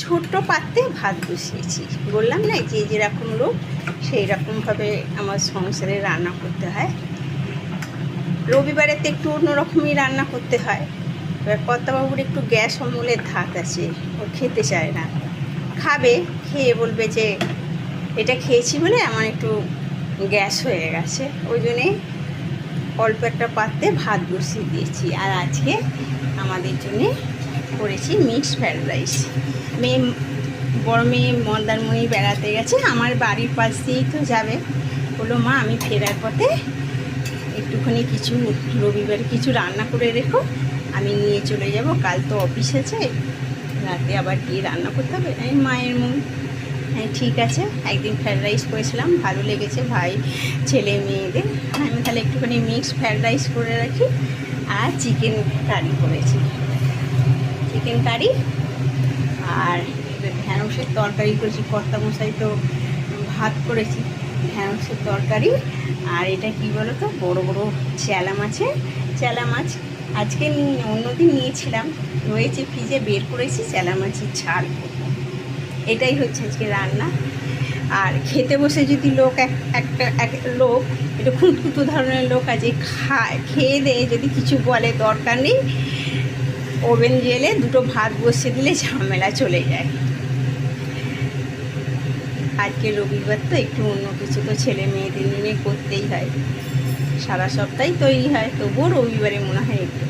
ছোট্ট পাত্রে ভাত বসিয়েছি। বললাম না যে যেরকম লোক সেই রকমভাবে আমার সংসারে রান্না করতে হয়। রবিবারেতে একটু অন্যরকমই রান্না করতে হয়। এবার কর্তাবাবুর একটু গ্যাস অম্বলের ধাত আছে, ও খেতে চায় না। খাবে, খেয়ে বলবে যে এটা খেয়েছি বলে আমার একটু গ্যাস হয়ে গেছে, ওই জন্যে অল্প একটা পাত্রে ভাত বসিয়ে দিয়েছি। আর আজকে আমাদের জন্যে করেছি মিক্সড ফ্রাইড রাইস। বড় মেয়ে মন্দারমণি বেড়াতে গেছে, আমার বাড়ির পাশ দিয়েই তো যাবে। বললো মা আমি ফেরার পথে একটুখানি কিছু রবিবার কিছু রান্না করে রেখো, আমি নিয়ে চলে যাব, কাল তো অফিস আছে, রাতে আবার গিয়ে রান্না করতে হবে। আমি মায়ের মন, হ্যাঁ ঠিক আছে। একদিন ফ্রায়েড রাইস করেছিলাম, ভালো লেগেছে ভাই ছেলে মেয়েদের। আমি তাহলে একটুখানি মিক্সড ফ্রায়েড রাইস করে রাখি। আর চিকেন কারি করেছি, চিকেন কারি। আর ঢ্যাঁড়সের তরকারি করেছি, কর্তামশাই তো ভাত করেছি, ঢ্যাঁড়সের তরকারি। আর এটা কি বলো তো, বড় বড় চেলা মাছ আজকে অন্যদিন নিয়েছিলাম, রয়েছে ফ্রিজে, বের করেছি, চেলা মাছের ঝাল করবো। এটাই হচ্ছে আজকে রান্না। আর খেতে বসে যদি লোক এক লোক একটু খুঁতখুঁতো ধরনের লোক আছে, খেয়ে দিয়ে যদি কিছু বলে, দরকার নেই, ওভেন জেলে দুটো ভাত বসিয়ে দিলে ঝামেলা চলে যায়। আজকে রবিবার তো একটু অন্য কিছু তো ছেলে মেয়েদের নিয়ে করতেই হয়, সারা সপ্তাহে তৈরি হয়, তবুও রবিবারে মনে হয় একটু